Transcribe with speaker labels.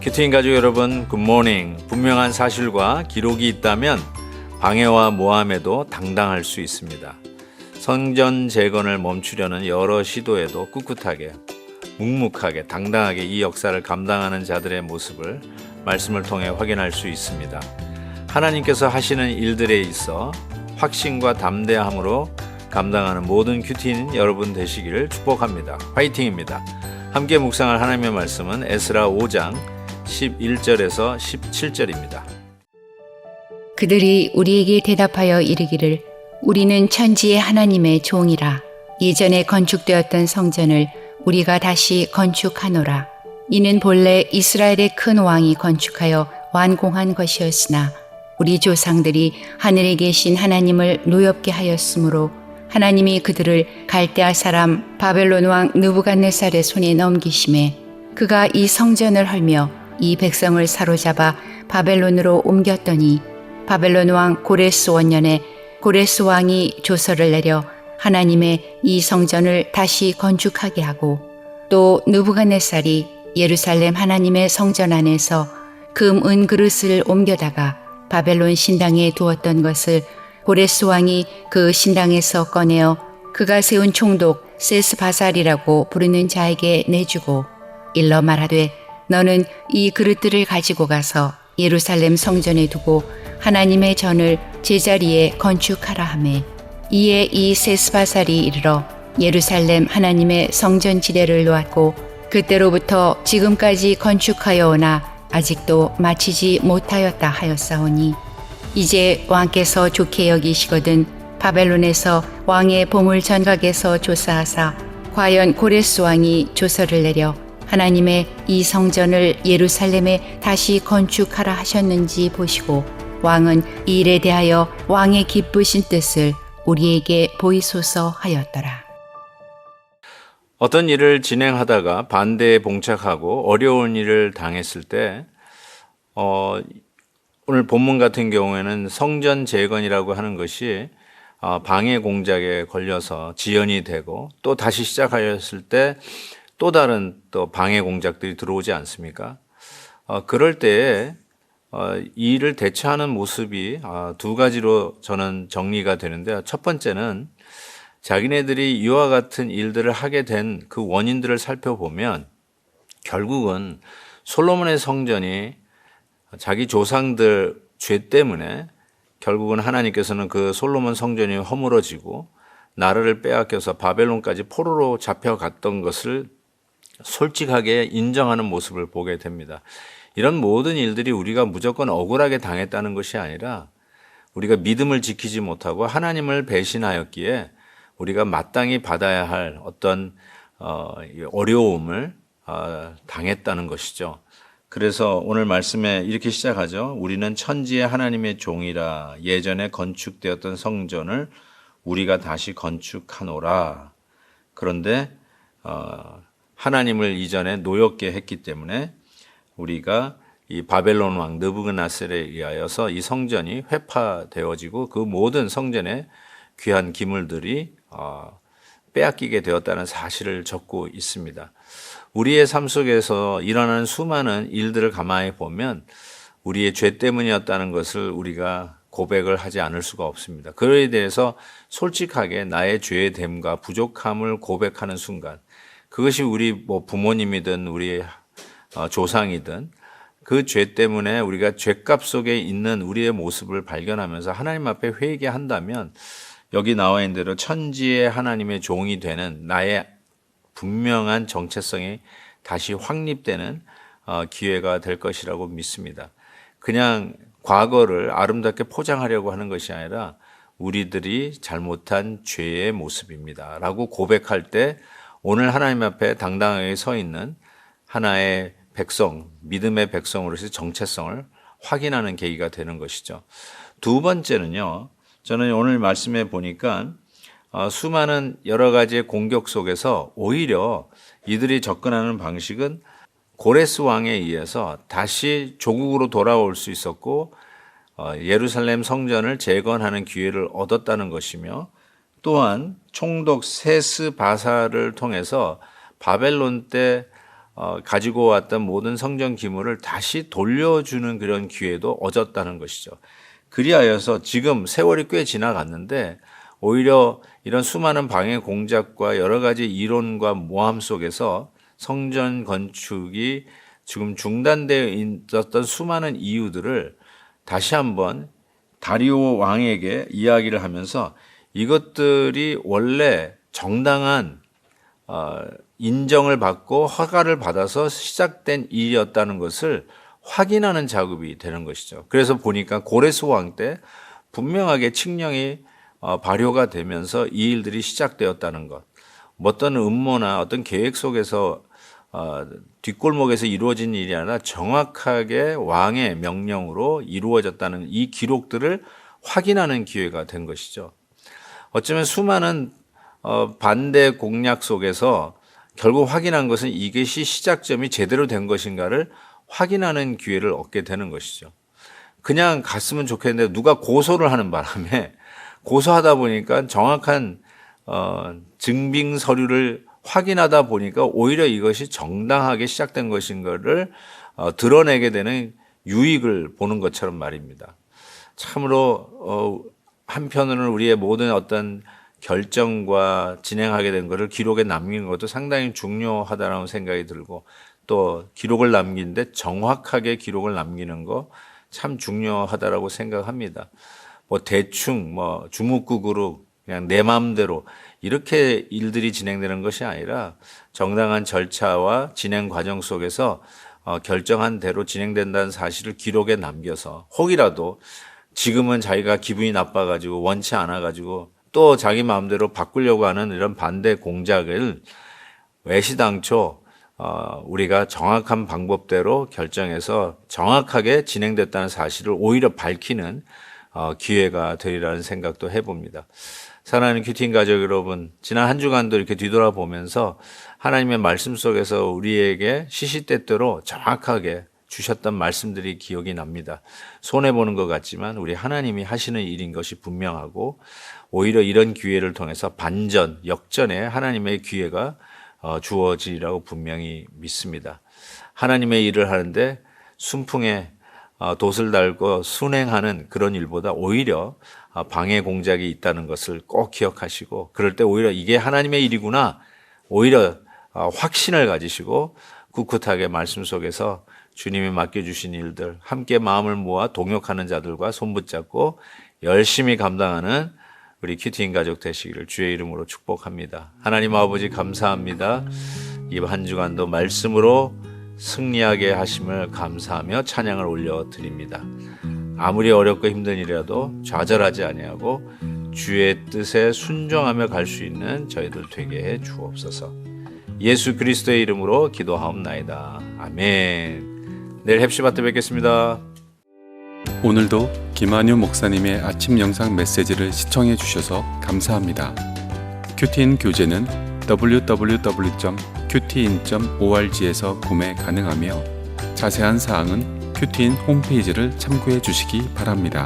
Speaker 1: 큐티인 가족 여러분, 굿모닝. 분명한 사실과 기록이 있다면 방해와 모함에도 당당할 수 있습니다. 성전 재건을 멈추려는 여러 시도에도 꿋꿋하게, 묵묵하게, 당당하게 이 역사를 감당하는 자들의 모습을 말씀을 통해 확인할 수 있습니다. 하나님께서 하시는 일들에 있어 확신과 담대함으로 감당하는 모든 큐티인 여러분 되시기를 축복합니다. 화이팅입니다. 함께 묵상할 하나님의 말씀은 에스라 5장 11절에서 17절입니다.
Speaker 2: 그들이 우리에게 대답하여 이르기를 우리는 천지의 하나님의 종이라. 예전에 건축되었던 성전을 우리가 다시 건축하노라. 이는 본래 이스라엘의 큰 왕이 건축하여 완공한 것이었으나 우리 조상들이 하늘에 계신 하나님을 노엽게 하였으므로 하나님이 그들을 갈대아 사람 바벨론 왕 느부갓네살의 손에 넘기심에 그가 이 성전을 헐며 이 백성을 사로잡아 바벨론으로 옮겼더니 바벨론 왕 고레스 원년에 고레스 왕이 조서를 내려 하나님의 이 성전을 다시 건축하게 하고 또 느부갓네살이 예루살렘 하나님의 성전 안에서 금, 은 그릇을 옮겨다가 바벨론 신당에 두었던 것을 고레스 왕이 그 신당에서 꺼내어 그가 세운 총독 세스바살이라고 부르는 자에게 내주고 일러 말하되 너는 이 그릇들을 가지고 가서 예루살렘 성전에 두고 하나님의 전을 제자리에 건축하라 하매 이에 이 세스바살이 이르러 예루살렘 하나님의 성전 지대를 놓았고 그때로부터 지금까지 건축하여 오나 아직도 마치지 못하였다 하였사오니 이제 왕께서 좋게 여기시거든 바벨론에서 왕의 보물 전각에서 조사하사 과연 고레스 왕이 조서를 내려 하나님의 이 성전을 예루살렘에 다시 건축하라 하셨는지 보시고 왕은 이 일에 대하여 왕의 기쁘신 뜻을 우리에게 보이소서 하였더라.
Speaker 1: 어떤 일을 진행하다가 반대에 봉착하고 어려운 일을 당했을 때 오늘 본문 같은 경우에는 성전 재건이라고 하는 것이 방해 공작에 걸려서 지연이 되고 또 다시 시작하였을 때 또 다른 또 방해 공작들이 들어오지 않습니까? 그럴 때에 이 일을 대처하는 모습이 두 가지로 저는 정리가 되는데요. 첫 번째는 자기네들이 이와 같은 일들을 하게 된 그 원인들을 살펴보면 결국은 솔로몬의 성전이 자기 조상들 죄 때문에 결국은 하나님께서는 그 솔로몬 성전이 허물어지고 나라를 빼앗겨서 바벨론까지 포로로 잡혀갔던 것을 솔직하게 인정하는 모습을 보게 됩니다. 이런 모든 일들이 우리가 무조건 억울하게 당했다는 것이 아니라 우리가 믿음을 지키지 못하고 하나님을 배신하였기에 우리가 마땅히 받아야 할 어떤 어려움을 당했다는 것이죠. 그래서 오늘 말씀에 이렇게 시작하죠. 우리는 천지의 하나님의 종이라. 예전에 건축되었던 성전을 우리가 다시 건축하노라. 그런데 하나님을 이전에 노엽게 했기 때문에 우리가 이 바벨론 왕 느부갓네살에 의하여서 이 성전이 회파되어지고 그 모든 성전의 귀한 기물들이 빼앗기게 되었다는 사실을 적고 있습니다. 우리의 삶 속에서 일어나는 수많은 일들을 가만히 보면 우리의 죄 때문이었다는 것을 우리가 고백을 하지 않을 수가 없습니다. 그에 대해서 솔직하게 나의 죄의 됨과 부족함을 고백하는 순간 그것이 우리 부모님이든 우리 조상이든 그 죄 때문에 우리가 죄값 속에 있는 우리의 모습을 발견하면서 하나님 앞에 회개한다면 여기 나와 있는 대로 천지의 하나님의 종이 되는 나의 분명한 정체성이 다시 확립되는 기회가 될 것이라고 믿습니다. 그냥 과거를 아름답게 포장하려고 하는 것이 아니라 우리들이 잘못한 죄의 모습입니다 라고 고백할 때 오늘 하나님 앞에 당당하게 서 있는 하나의 백성, 믿음의 백성으로서 정체성을 확인하는 계기가 되는 것이죠. 두 번째는요, 저는 오늘 말씀에 보니까 수많은 여러 가지의 공격 속에서 오히려 이들이 접근하는 방식은 고레스 왕에 의해서 다시 조국으로 돌아올 수 있었고 예루살렘 성전을 재건하는 기회를 얻었다는 것이며 또한 총독 세스바살을 통해서 바벨론 때 가지고 왔던 모든 성전 기물을 다시 돌려주는 그런 기회도 얻었다는 것이죠. 그리하여서 지금 세월이 꽤 지나갔는데 오히려 이런 수많은 방해 공작과 여러 가지 이론과 모함 속에서 성전 건축이 지금 중단되어 있었던 수많은 이유들을 다시 한번 다리오 왕에게 이야기를 하면서 이것들이 원래 정당한 인정을 받고 허가를 받아서 시작된 일이었다는 것을 확인하는 작업이 되는 것이죠. 그래서 보니까 고레스 왕 때 분명하게 칙령이 발효가 되면서 이 일들이 시작되었다는 것. 어떤 음모나 어떤 계획 속에서 뒷골목에서 이루어진 일이 아니라 정확하게 왕의 명령으로 이루어졌다는 이 기록들을 확인하는 기회가 된 것이죠. 어쩌면 수많은 반대 공략 속에서 결국 확인한 것은 이것이 시작점이 제대로 된 것인가를 확인하는 기회를 얻게 되는 것이죠. 그냥 갔으면 좋겠는데 누가 고소를 하는 바람에 고소하다 보니까 정확한 증빙 서류를 확인하다 보니까 오히려 이것이 정당하게 시작된 것인가를 드러내게 되는 유익을 보는 것처럼 말입니다. 참으로 한편으로는 우리의 모든 어떤 결정과 진행하게 된 것을 기록에 남기는 것도 상당히 중요하다는 생각이 들고 또 기록을 남기는데 정확하게 기록을 남기는 거 참 중요하다라고 생각합니다. 뭐 대충 뭐 주묵국으로 그냥 내 마음대로 이렇게 일들이 진행되는 것이 아니라 정당한 절차와 진행 과정 속에서 결정한 대로 진행된다는 사실을 기록에 남겨서 혹이라도 지금은 자기가 기분이 나빠가지고 원치 않아가지고 또 자기 마음대로 바꾸려고 하는 이런 반대 공작을 외시당초 우리가 정확한 방법대로 결정해서 정확하게 진행됐다는 사실을 오히려 밝히는 기회가 되리라는 생각도 해봅니다. 사랑하는 큐티인 가족 여러분, 지난 한 주간도 이렇게 뒤돌아보면서 하나님의 말씀 속에서 우리에게 시시때때로 정확하게 주셨던 말씀들이 기억이 납니다. 손해보는 것 같지만 우리 하나님이 하시는 일인 것이 분명하고 오히려 이런 기회를 통해서 반전, 역전에 하나님의 기회가 주어지리라고 분명히 믿습니다. 하나님의 일을 하는데 순풍에 돛을 달고 순행하는 그런 일보다 오히려 방해 공작이 있다는 것을 꼭 기억하시고 그럴 때 오히려 이게 하나님의 일이구나 오히려 확신을 가지시고 꿋꿋하게 말씀 속에서 주님이 맡겨주신 일들 함께 마음을 모아 동역하는 자들과 손붙잡고 열심히 감당하는 우리 큐티인 가족 되시기를 주의 이름으로 축복합니다. 하나님 아버지 감사합니다. 이 한 주간도 말씀으로 승리하게 하심을 감사하며 찬양을 올려드립니다. 아무리 어렵고 힘든 일이라도 좌절하지 아니하고 주의 뜻에 순종하며 갈 수 있는 저희들 되게 해 주옵소서. 예수 그리스도의 이름으로 기도하옵나이다. 아멘. 내일 헵시바 때 뵙겠습니다.
Speaker 3: 오늘도 김한유 목사님의 아침 영상 메시지를 시청해 주셔서 감사합니다. 큐티인 교재는 www.qtin.org에서 구매 가능하며 자세한 사항은 큐티인 홈페이지를 참고해 주시기 바랍니다.